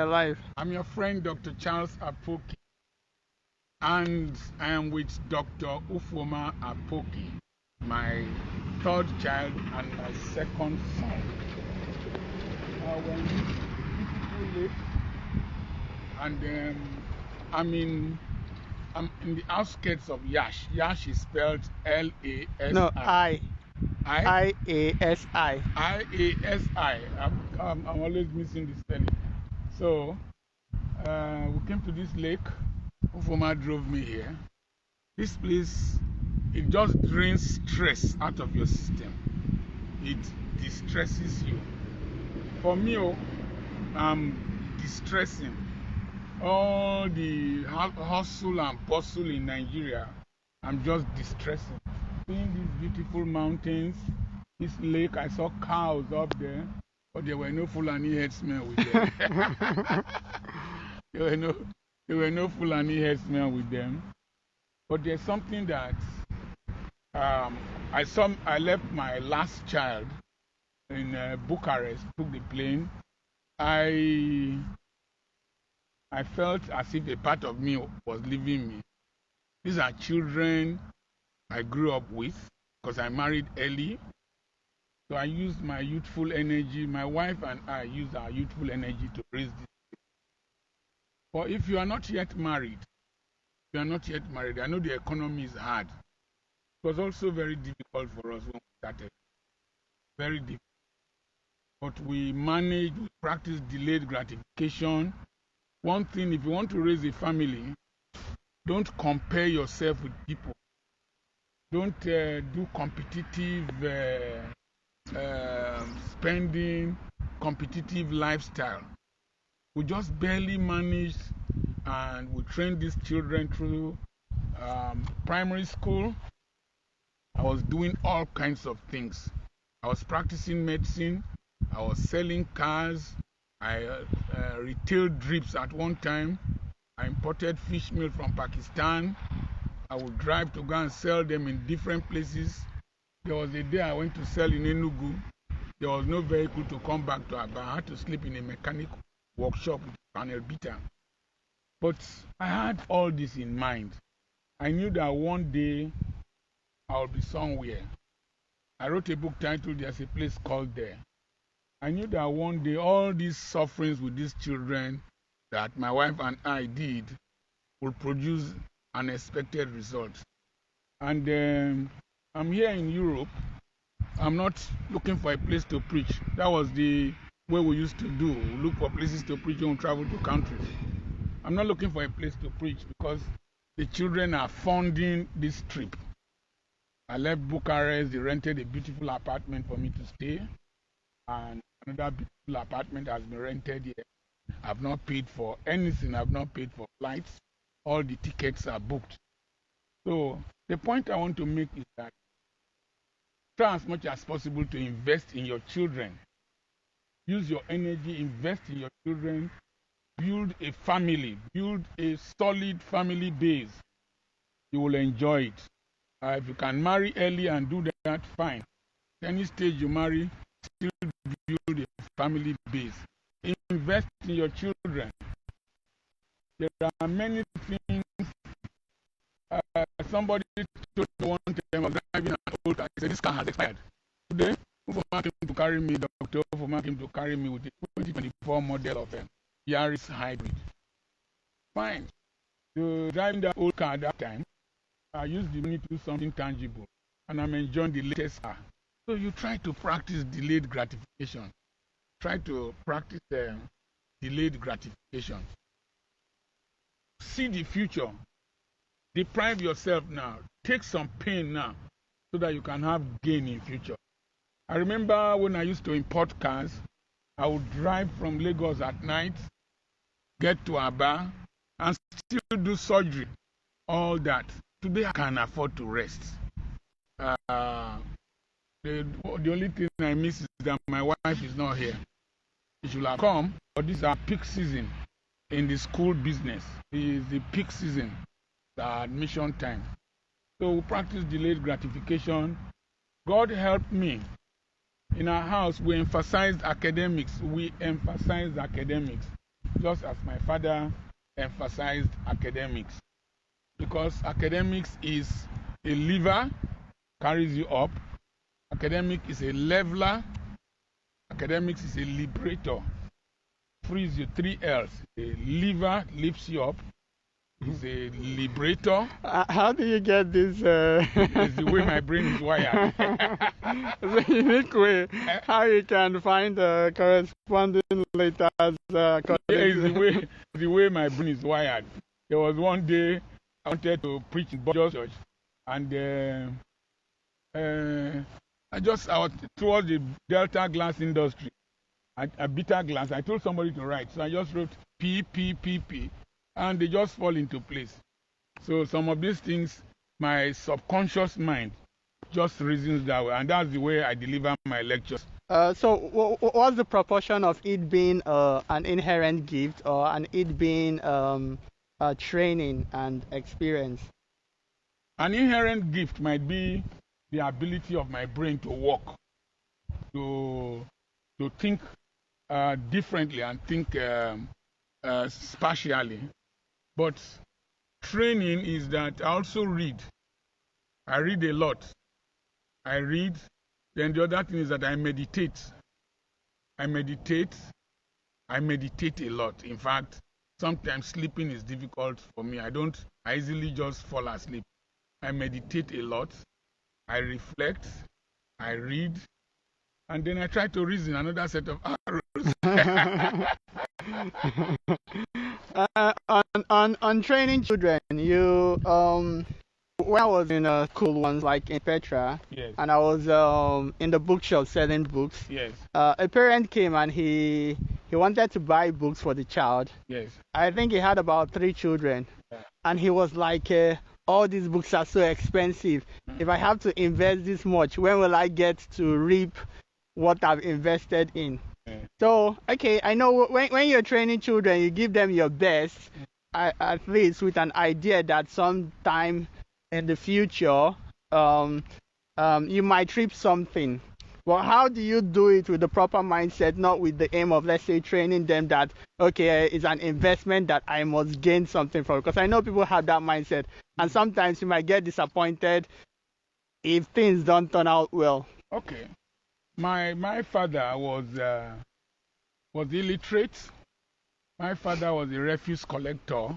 alive. I'm your friend, Dr. Charles Apoki, and I am with Dr. Ufoma Apoki, my third child and my second son. We're in this beautiful lake, and I'm in the outskirts of Yash. Yash is spelled L-A-S-I. No, I? I-A-S-I. I-A-S-I. I'm always missing the spelling. So, we came to this lake. Ufoma drove me here. This place, it just drains stress out of your system. It distresses you. For me, I'm distressing. All the hustle and bustle in Nigeria, I'm just distressing. Seeing these beautiful mountains, this lake, I saw cows up there, but there were no Fulani herdsmen with them. There were no Fulani herdsmen with them. But there's something that I left my last child in Bucharest, took the plane. I felt as if a part of me was leaving me. These are children I grew up with because I married early. So I used my youthful energy. My wife and I used our youthful energy to raise this. But if you are not yet married, I know the economy is hard. It was also very difficult for us when we started. Very difficult. But we managed, we practiced delayed gratification. One thing, if you want to raise a family, don't compare yourself with people. Don't do competitive spending, competitive lifestyle. We just barely managed, and we trained these children through primary school. I was doing all kinds of things. I was practicing medicine. I was selling cars. I retailed drips at one time. I imported fish meal from Pakistan. I would drive to go and sell them in different places. There was a day I went to sell in Enugu. There was no vehicle to come back to Aba. I had to sleep in a mechanic workshop with a panel beater. But I had all this in mind. I knew that one day I would be somewhere. I wrote a book titled There's a Place Called There. I knew that one day all these sufferings with these children that my wife and I did would produce unexpected results. And I'm here in Europe. I'm not looking for a place to preach. That was the way we used to do. We look for places to preach when we travel to countries. I'm not looking for a place to preach because the children are funding this trip. I left Bucharest. They rented a beautiful apartment for me to stay. And another beautiful apartment has been rented here. I've not paid for anything. I've not paid for flights. All the tickets are booked. So the point I want to make is that try as much as possible to invest in your children. Use your energy, invest in your children. Build a family. Build a solid family base. You will enjoy it. If you can marry early and do that, fine. At any stage you marry, still build a family base. Invest in your children. There are many things. Somebody told me one time I was driving an old car. He said, this car has expired. Today, Ufoma came to carry me, Dr. Ufoma came to carry me with a 2024 model of Yaris Hybrid. Fine. So driving that old car at that time, I used the money to do something tangible. And I'm enjoying the latest car. So you try to practice delayed gratification. Try to practice delayed gratification. See the future. Deprive yourself now. Take some pain now so that you can have gain in future. I remember when I used to import cars, I would drive from Lagos at night, get to Aba, and still do surgery. All that. Today I can afford to rest. The only thing I miss is that my wife is not here. She should have come, but this is our peak season in the school business. It is the peak season, the admission time. So we practice delayed gratification. God helped me. In our house, we emphasized academics. just as my father emphasized academics. Because academics is a lever, carries you up. Academic is a leveler. Academics is a liberator. Frees you 3 L's. A lever lifts you up. Is a liberator. How do you get this? It's the way my brain is wired. It's a unique way how you can find corresponding letters. It's the way my brain is wired. There was one day I wanted to preach in church, and I was towards the Delta glass industry, a bitter glass. I told somebody to write, so I just wrote P, and they just fall into place. So some of these things, my subconscious mind just reasons that way, and that's the way I deliver my lectures. So what's the proportion of it being an inherent gift or it being training and experience? An inherent gift might be the ability of my brain to work, to think differently and think spatially. But training is that I also read. I read a lot. I read. Then the other thing is that I meditate. I meditate a lot. In fact, sometimes sleeping is difficult for me. I easily just fall asleep. I meditate a lot. I reflect. I read. And then I try to reason another set of arrows. On training children, you when I was in school once, like in Petra, yes, and I was in the bookshop selling books. Yes. A parent came and he wanted to buy books for the child. Yes. I think he had about 3 children, and he was like, all these books are so expensive. If I have to invest this much, when will I get to reap what I've invested in? So, okay, I know when you're training children, you give them your best, at least with an idea that sometime in the future, you might reap something. Well, how do you do it with the proper mindset, not with the aim of, let's say, training them that, okay, it's an investment that I must gain something from? Because I know people have that mindset, and sometimes you might get disappointed if things don't turn out well. Okay. My father was illiterate. My father was a refuse collector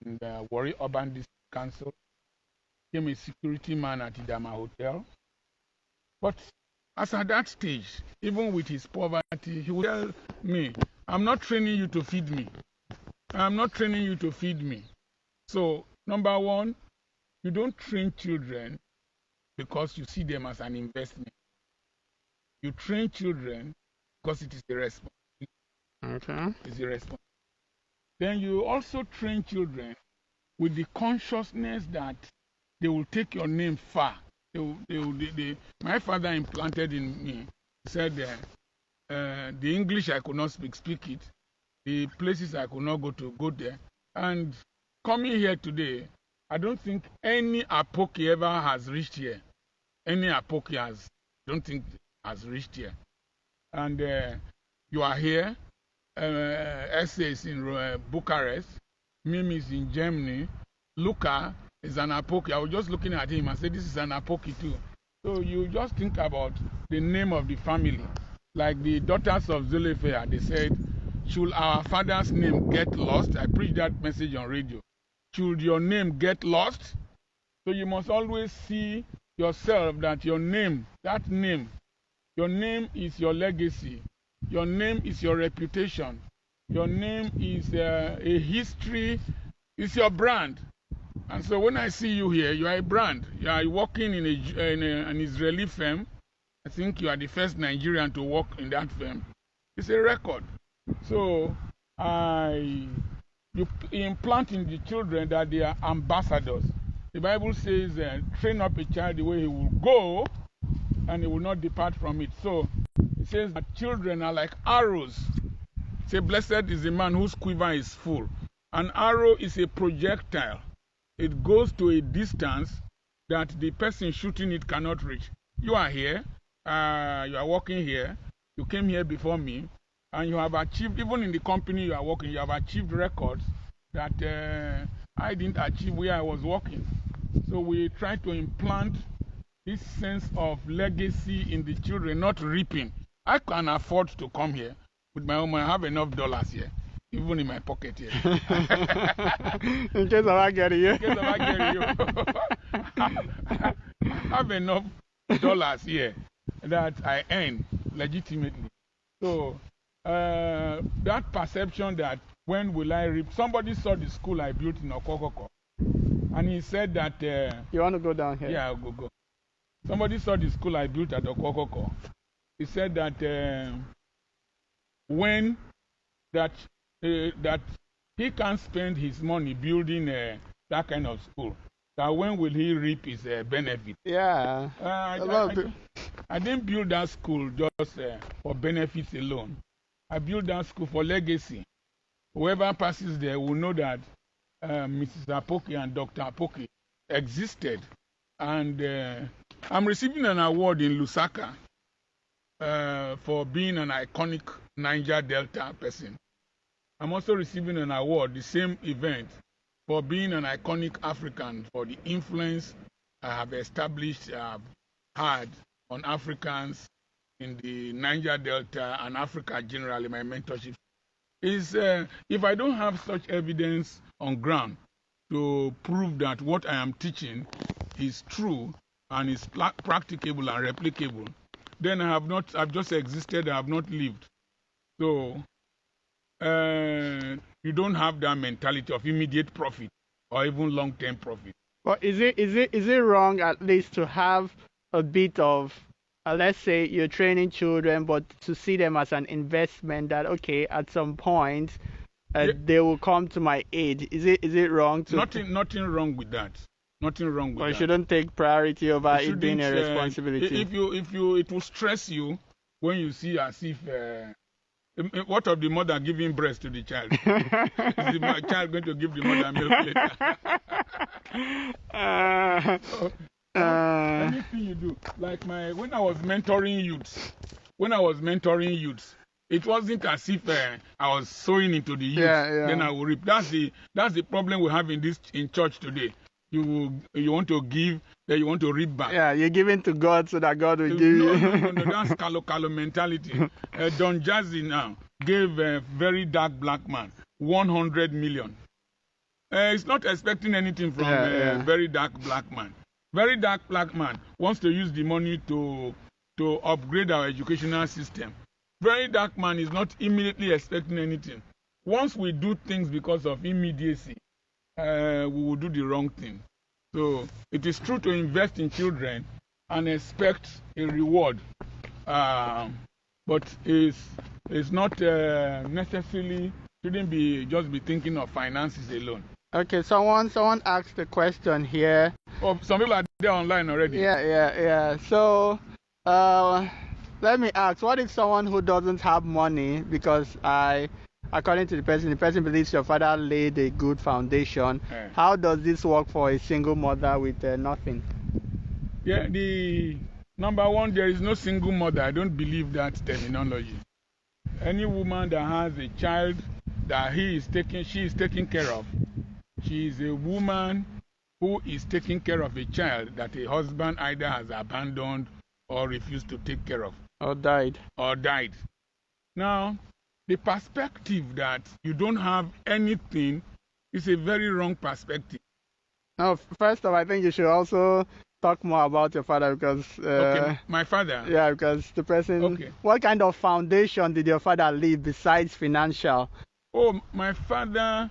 in the Warri Urban District Council. Became a security man at Idama Hotel. But as at that stage, even with his poverty, he would tell me, I'm not training you to feed me. I'm not training you to feed me. So, number one, you don't train children because you see them as an investment. You train children because it is a responsibility. Okay. It's a responsibility. Then you also train children with the consciousness that they will take your name far. My father implanted in me, said the English I could not speak it. The places I could not go there. And coming here today, I don't think any Apoki ever has reached here. Any Apoki don't think has reached here. And you are here. Essay is in Bucharest. Mimi is in Germany. Luca is an Apoki. I was just looking at him and said, this is an Apoki too. So you just think about the name of the family. Like the daughters of Zulefea, they said, should our father's name get lost? I preached that message on radio. Should your name get lost? So you must always see yourself that your name, your name is your legacy. Your name is your reputation. Your name is a history. It's your brand. And so when I see you here, you are a brand. You are working in an Israeli firm. I think you are the first Nigerian to work in that firm. It's a record. So you implant in the children that they are ambassadors. The Bible says, train up a child the way he will go, and he will not depart from it. So it says that children are like arrows. Say, blessed is the man whose quiver is full. An arrow is a projectile. It goes to a distance that the person shooting it cannot reach. You are here. You are walking here. You came here before me. and you have achieved, even in the company you are working, you have achieved records that I didn't achieve where I was working. So we try to implant this sense of legacy in the children, not reaping. I can afford to come here with my own money. I have enough dollars here, even in my pocket here. In case of I get you. In case of I get you. I have enough dollars here that I earn legitimately. So that perception that when will I reap? Somebody saw the school I built in Okokoko, and he said that. You want to go down here? Yeah, I'll go. Somebody saw the school I built at Okokoko. He said that when that he can't spend his money building that kind of school, that when will he reap his benefit? Yeah. I didn't build that school just for benefits alone. I built that school for legacy. Whoever passes there will know that Mrs. Apoki and Dr. Apoki existed. And I'm receiving an award in Lusaka for being an iconic Niger Delta person. I'm also receiving an award, the same event, for being an iconic African, for the influence I have established, had on Africans in the Niger Delta and Africa generally, my mentorship. Is if I don't have such evidence on ground to prove that what I am teaching is true and is practicable and replicable, then I've just existed, I have not lived. So you don't have that mentality of immediate profit or even long-term profit. Well, is it wrong at least to have a bit of, let's say you're training children, but to see them as an investment that, okay, at some point they will come to my aid? Is it wrong to? Nothing wrong with that. Nothing wrong with that. Or you shouldn't take priority over it being a responsibility. If you, it will stress you when you see as if. What of the mother giving breast to the child? Is the child going to give the mother milk later? Anything you do, like when I was mentoring youths, it wasn't as if I was sowing into the youth. Then I will reap. That's the problem we have in church today. You want to give, then you want to reap back. Yeah, you're giving to God so that God will give you. No, that's Kalo mentality. Don Jazzy now gave a very dark black man 100 million. He's not expecting anything from a very dark black man. Very dark black man wants to use the money to upgrade our educational system. Very dark man is not immediately expecting anything. Once we do things because of immediacy, we will do the wrong thing. So it is true to invest in children and expect a reward, but it's not necessarily, shouldn't be just be thinking of finances alone. Okay, someone asked a question here. Oh, some people are there online already. Yeah. So let me ask, what if someone who doesn't have money, because according to the person believes your father laid a good foundation. How does this work for a single mother with nothing? Yeah, the number one, there is no single mother. I don't believe that terminology. Any woman that has a child that she is taking care of, she is a woman who is taking care of a child that a husband either has abandoned or refused to take care of. Or died. Now, the perspective that you don't have anything is a very wrong perspective. Now, first off, I think you should also talk more about your father, because... okay, my father? Yeah, because the person... Okay. What kind of foundation did your father leave besides financial? Oh, my father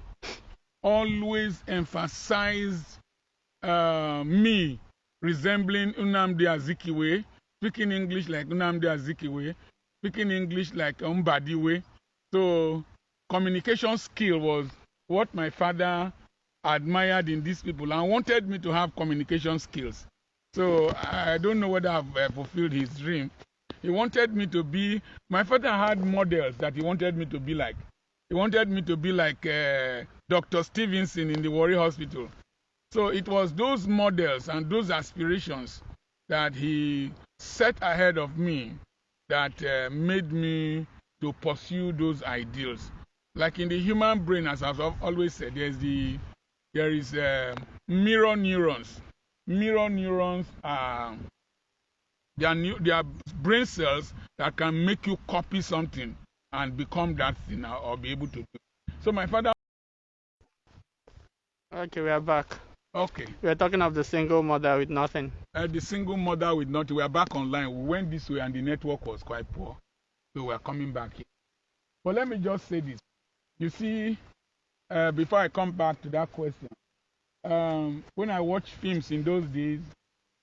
always emphasized me resembling Nnamdi Azikiwe, speaking English like Nnamdi Azikiwe, speaking English like Mbadiwe. So communication skill was what my father admired in these people and wanted me to have communication skills. So I don't know whether I've fulfilled his dream. He wanted me to be, my father had models that he wanted me to be like. He wanted me to be like Dr. Stevenson in the Warri Hospital. So it was those models and those aspirations that he set ahead of me that made me to pursue those ideals. Like in the human brain, as I've always said, there is mirror neurons. Mirror neurons are they are brain cells that can make you copy something and become that thing or be able to do. So my father. Okay, we are back. Okay. We are talking of the single mother with nothing. The single mother with nothing. We are back online. We went this way and the network was quite poor. So we are coming back here. But let me just say this. You see, before I come back to that question, when I watched films in those days,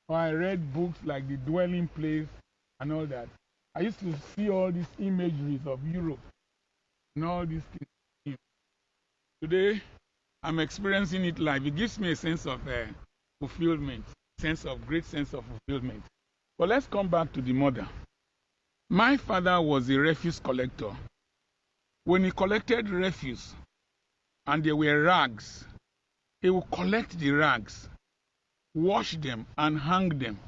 or I read books like The Dwelling Place and all that, I used to see all these imageries of Europe and all these things. Today, I'm experiencing it live. It gives me a sense of fulfillment, great sense of fulfillment. But let's come back to the mother. My father was a refuse collector. When he collected refuse and there were rags, he would collect the rags, wash them and hang them.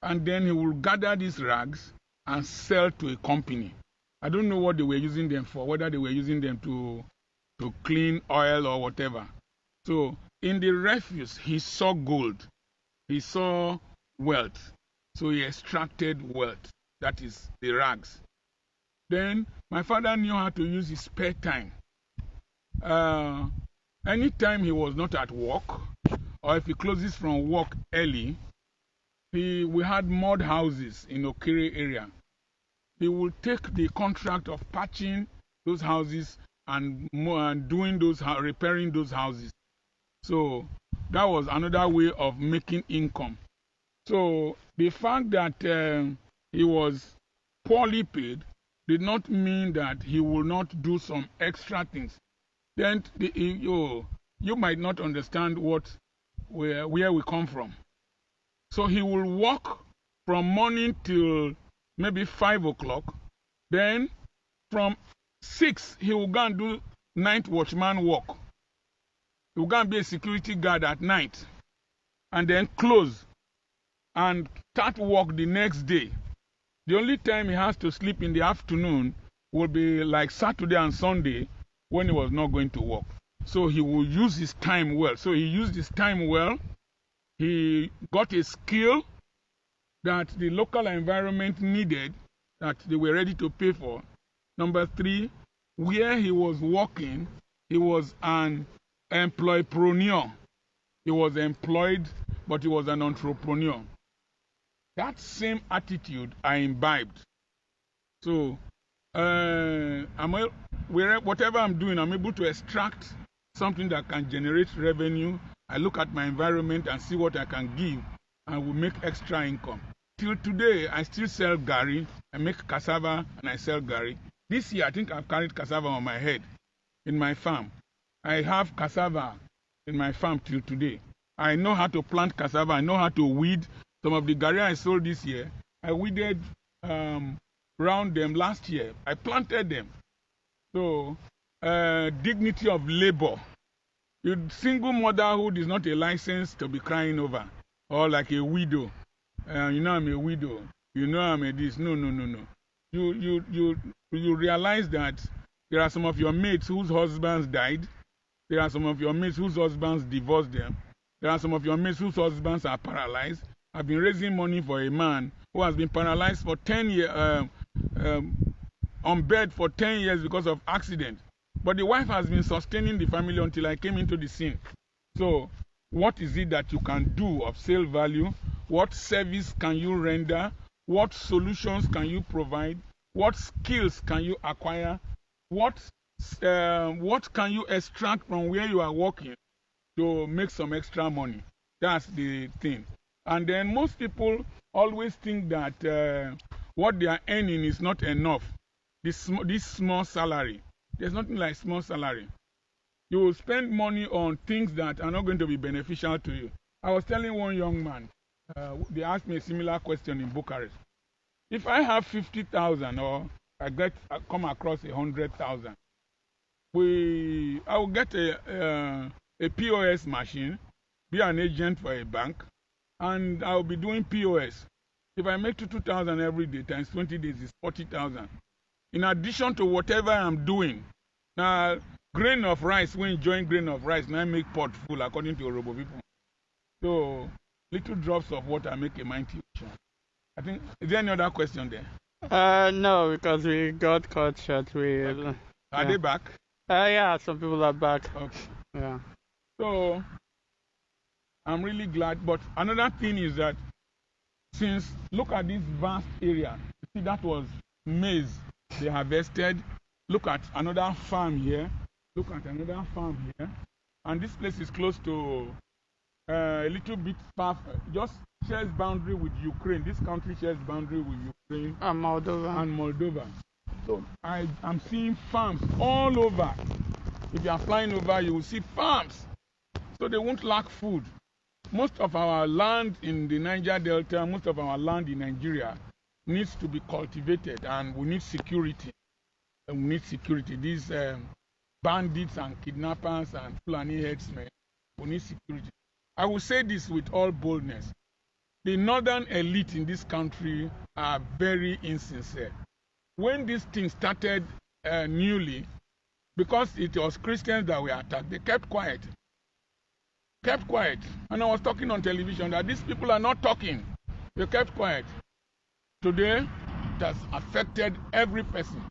And then he would gather these rags and sell to a company. I don't know what they were using them for, whether they were using them to clean oil or whatever. So in the refuse, he saw gold. He saw wealth. So he extracted wealth. That is the rags. Then my father knew how to use his spare time. Anytime he was not at work, or if he closes from work early, we had mud houses in Okere area. He would take the contract of patching those houses and doing repairing those houses. So that was another way of making income. So the fact that he was poorly paid did not mean that he will not do some extra things. Then you might not understand where we come from. So he will work from morning till maybe 5 o'clock. Then from 6, he will go and do night watchman work. He will go and be a security guard at night. And then close and start work the next day. The only time he has to sleep in the afternoon will be like Saturday and Sunday when he was not going to work. So he will use his time well. So he used his time well. He got a skill that the local environment needed, that they were ready to pay for. Number 3, where he was working, he was an employpreneur. He was employed, but he was an entrepreneur. That same attitude I imbibed. So, whatever I'm doing, I'm able to extract something that can generate revenue. I look at my environment and see what I can give, and will make extra income. Till today, I still sell gari. I make cassava and I sell gari. This year, I think I've carried cassava on my head in my farm. I have cassava in my farm till today. I know how to plant cassava. I know how to weed. Some of the gari I sold this year, I weeded around them last year. I planted them. So, dignity of labor. A single motherhood is not a license to be crying over, or like a widow. You know I'm a widow. You know I'm a this. No. You realize that there are some of your mates whose husbands died. There are some of your mates whose husbands divorced them. There are some of your mates whose husbands are paralyzed. I've been raising money for a man who has been paralyzed for 10 years, on bed for 10 years because of accident. But the wife has been sustaining the family until I came into the scene. So, what is it that you can do of sale value? What service can you render? What solutions can you provide? What skills can you acquire? What can you extract from where you are working to make some extra money? That's the thing. And then most people always think that what they are earning is not enough. This small salary. There's nothing like small salary. You will spend money on things that are not going to be beneficial to you. I was telling one young man, they asked me a similar question in Bucharest. If I have 50,000 or I come across 100,000, I will get a POS machine, be an agent for a bank, and I will be doing POS. If I make 2,000 every day times 20 days is 40,000. in addition to whatever I'm doing. Now, grain of rice, when you join grain of rice, now make pot full, according to Yoruba people. So, little drops of water make a mighty ocean. I think, is there any other question there? No, because we got cut short. Okay. Are they back? Yeah, some people are back. Okay. Yeah. So, I'm really glad. But another thing is that since, look at this vast area. You see, that was maize they harvested. Look at another farm here. Look at another farm here. And this place is close to a little bit far, just shares boundary with Ukraine. This country shares boundary with Ukraine and Moldova. So I'm seeing farms all over. If you are flying over, you will see farms. So they won't lack food. Most of our land in the Niger Delta, most of our land in Nigeria needs to be cultivated, and we need security. And we need security. These bandits and kidnappers and Fulani headsmen, we need security. I will say this with all boldness. The northern elite in this country are very insincere. When this thing started newly, because it was Christians that were attacked, they kept quiet. Kept quiet. And I was talking on television that these people are not talking. They kept quiet. Today, it has affected every person.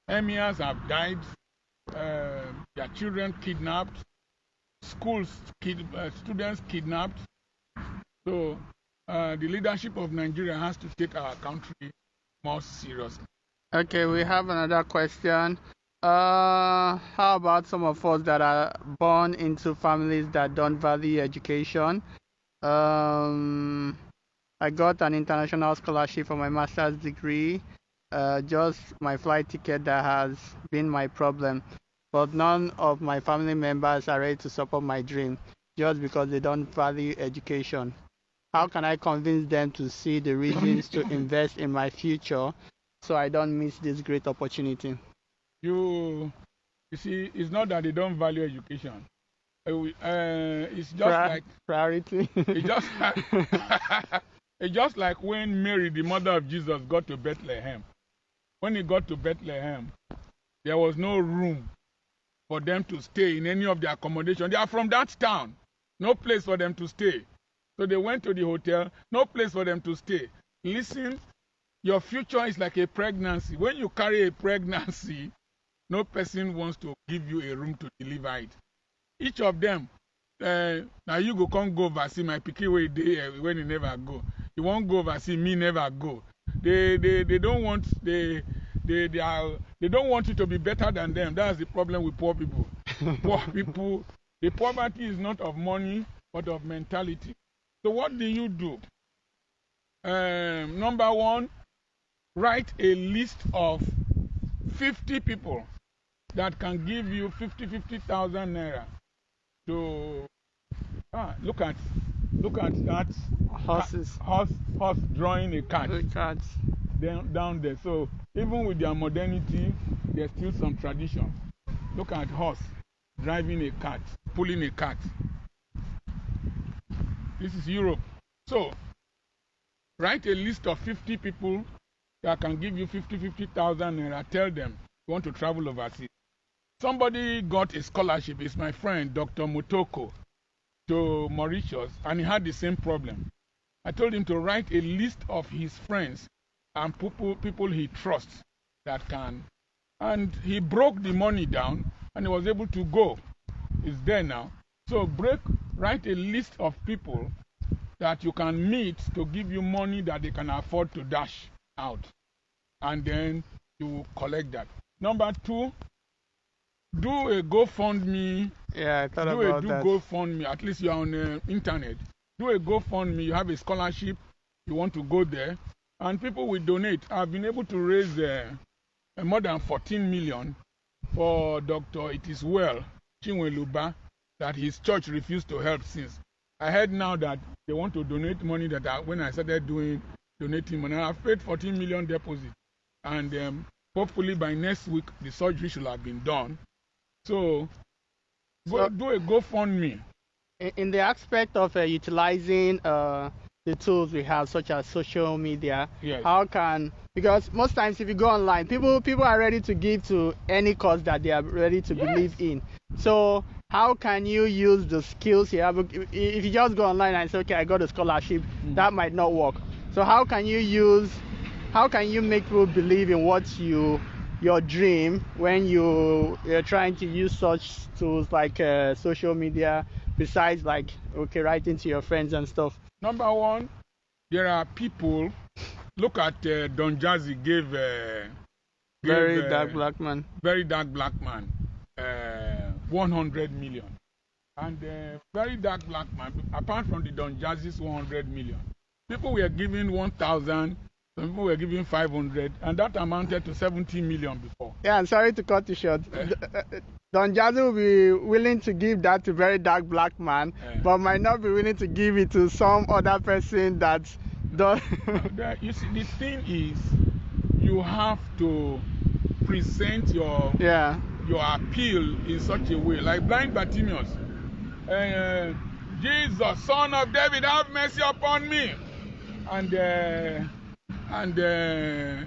Emirs have died, their children kidnapped, students kidnapped. So the leadership of Nigeria has to take our country more seriously. Okay, we have another question. How about some of us that are born into families that don't value education? I got an international scholarship for my master's degree. Just my flight ticket that has been my problem. But none of my family members are ready to support my dream just because they don't value education. How can I convince them to see the reasons to invest in my future so I don't miss this great opportunity? You see, it's not that they don't value education. It's just like priority. It's just like when Mary, the mother of Jesus, got to Bethlehem. When he got to Bethlehem, there was no room for them to stay in any of the accommodation. They are from that town. No place for them to stay. So they went to the hotel. No place for them to stay. Listen, your future is like a pregnancy. When you carry a pregnancy, no person wants to give you a room to deliver it. Each of them, now you go come go oversee my pikin when he never go. You won't go oversee me never go. They don't want they don't want you to be better than them. That's the problem with poor people. Poor people, the poverty is not of money but of mentality. So what do? Number one, write a list of 50 people that can give you 50,000 naira to look at that horse drawing a cat down there. So even with their modernity, there's still some tradition. Look at horse driving a cat, pulling a cat. This is Europe. So write a list of 50 people that can give you 50,000 naira. Tell them you want to travel overseas. Somebody got a scholarship. It's my friend, Dr. Motoko, to Mauritius, and he had the same problem. I told him to write a list of his friends and people he trusts that can. And he broke the money down, and he was able to go. It's there now. So write a list of people that you can meet to give you money that they can afford to dash out. And then you will collect that. Number two, do a GoFundMe. Yeah, I thought about that. Do GoFundMe. At least you're on the internet. Do a GoFundMe. You have a scholarship. You want to go there. And people will donate. I've been able to raise more than 14 million for Dr. It Is Well, Chinweluba, that his church refused to help since. I heard now that they want to donate money when I started donating money. I've paid 14 million deposit. And hopefully by next week, the surgery should have been done. So do a GoFundMe. In the aspect of utilizing the tools we have, such as social media, Yes. Because most times if you go online, people are ready to give to any cause that they are ready to believe in. So how can you use the skills you have? If you just go online and say, okay, I got a scholarship, that might not work. So how can you make people believe in your dream when you're trying to use such tools like social media, besides like, okay, writing to your friends and stuff? Number one, there are people. Look at Don Jazzy gave Very Dark Black Man. 100 million. And Very Dark Black Man, apart from the Don Jazzy's 100 million, people were giving 1,000, some people were giving 500, and that amounted to 70 million before. Yeah, I'm sorry to cut you short. Don Jazzy will be willing to give that to Very Dark Black Man, but might not be willing to give it to some other person that does. You see, the thing is, you have to present your appeal in such a way, like blind Bartimaeus. Jesus, Son of David, have mercy upon me. And the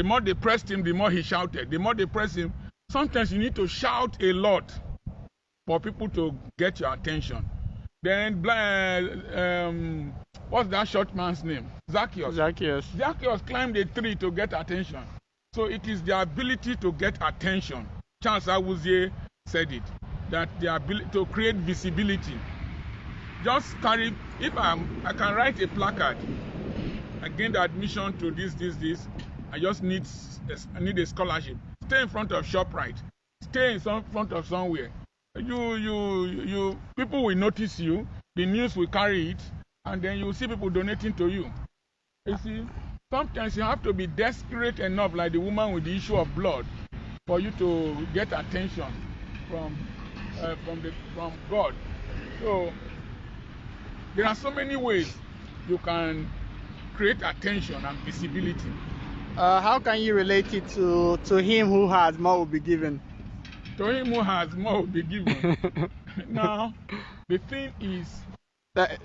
more they pressed him, the more he shouted. The more they pressed him, sometimes you need to shout a lot for people to get your attention. Then, what's that short man's name? Zacchaeus. Zacchaeus climbed a tree to get attention. So it is the ability to get attention. Charles Awuzie said it, that the ability to create visibility. Just carry, I can write a placard, I gained admission to this, I just need a scholarship. Stay in front of ShopRite. Stay in front of somewhere. People will notice you, the news will carry it, and then you will see people donating to you. You see, sometimes you have to be desperate enough, like the woman with the issue of blood, for you to get attention from God. So there are so many ways you can create attention and visibility. How can you relate it to him who has, more will be given? To him who has, more will be given. Now, the thing is, I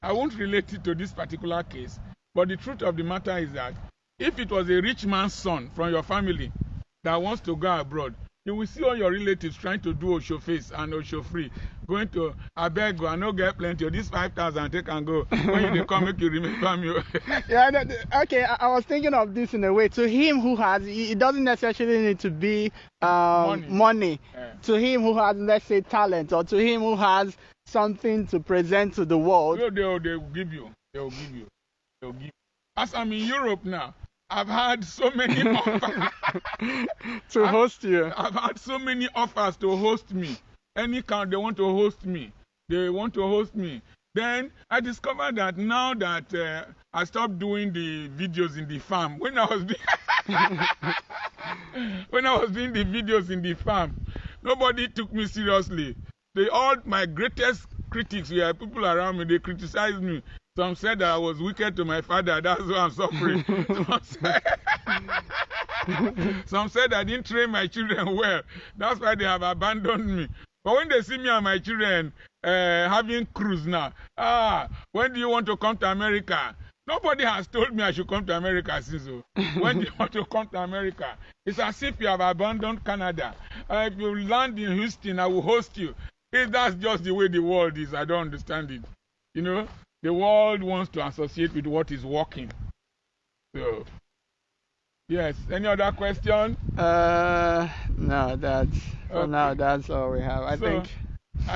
won't relate it to this particular case, but the truth of the matter is that if it was a rich man's son from your family that wants to go abroad, you will see all your relatives trying to do Osho face and Osho free, going to, I beg you, I no get plenty of this 5,000, take and go. When you come, make you remember me. Okay, I was thinking of this in a way. To him who has, it doesn't necessarily need to be money. To him who has, let's say, talent, or to him who has something to present to the world. They will give you. They will give you. As I'm in Europe now, I've had so many offers to host you. I've had so many offers to host me. Any kind, they want to host me. Then I discovered that now that I stopped doing the videos in the farm. When I was doing the videos in the farm, nobody took me seriously. All my greatest critics were people around me. They criticized me. Some said that I was wicked to my father. That's why I'm suffering. Some said I didn't train my children well. That's why they have abandoned me. But when they see me and my children having cruise now, when do you want to come to America? Nobody has told me I should come to America since. When do you want to come to America? It's as if you have abandoned Canada. If you land in Houston, I will host you. If that's just the way the world is, I don't understand it. You know, the world wants to associate with what is working. So, yes. Any other question? No, now that's all we have. I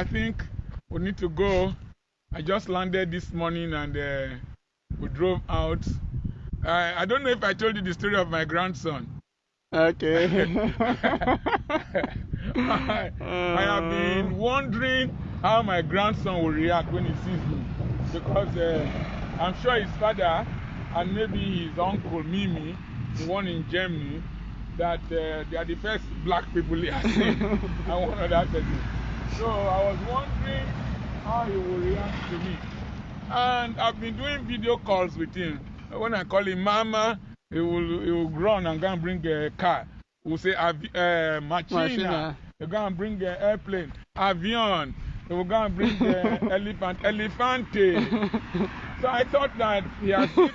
think we need to go. I just landed this morning and we drove out. I don't know if I told you the story of my grandson. Okay. I have been wondering how my grandson will react when he sees me, because I'm sure his father and maybe his uncle Mimi, the one in Germany, that they are the first black people he has seen, and one other person. So I was wondering how he will react to me. And I've been doing video calls with him. When I call him Mama, he will run and go and bring a car. We'll say Machina. He'll go and bring an airplane. Avion. He will go and bring the elephante. So I thought that he had seen.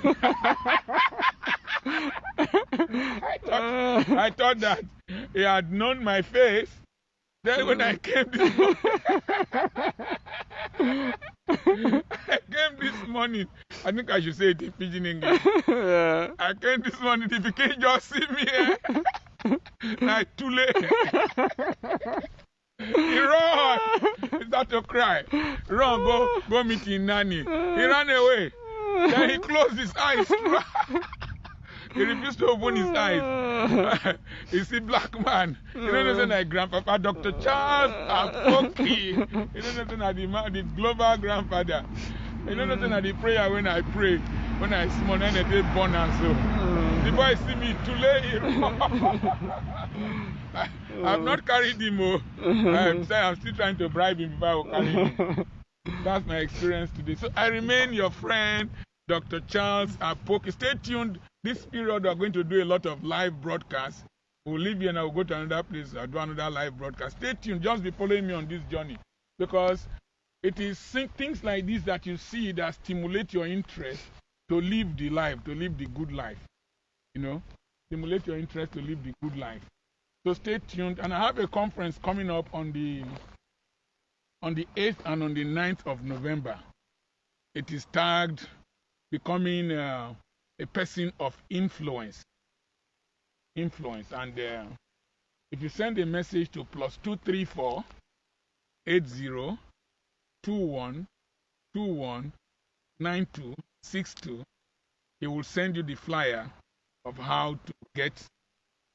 I thought that he had known my face. Then when I came this morning, I think I should say it in pidgin English. Yeah. I came this morning, if you can't just see me, like too late. He ran. He started to cry. Run, go meet his nanny. He ran away. Then he closed his eyes. He refused to open his eyes. You see, black man. You don't know, like grandpapa, Dr. Charles Apoki. You don't know, the global grandfather. You don't know, the prayer when I pray, when I small, and they born and so. The boy see me too late. I've not carried him. I'm still trying to bribe him before I will carry him. That's my experience today. So I remain your friend, Dr. Charles Apoki. Stay tuned. This period, we're going to do a lot of live broadcasts. We'll leave here and I'll go to another place. I'll do another live broadcast. Stay tuned. Just be following me on this journey. Because it is things like this that you see that stimulate your interest to live the life, to live the good life. You know, stimulate your interest to live the good life. So stay tuned. And I have a conference coming up on the 8th and on the 9th of November. It is tagged Becoming a Person of Influence. And if you send a message to +234 80 21 21 9262, he will send you the flyer of how to get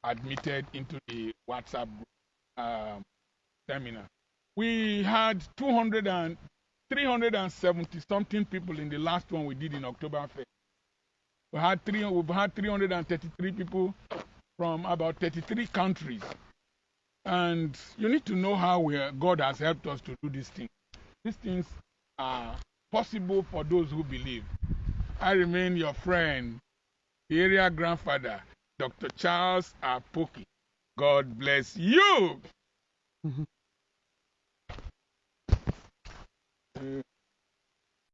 admitted into the WhatsApp seminar. We had 370 something people in the last one we did in October 1st. We've had 333 people from about 33 countries. And you need to know how God has helped us to do these things. These things are possible for those who believe. I remain your friend, the area grandfather, Dr. Charles Apoki. God bless you.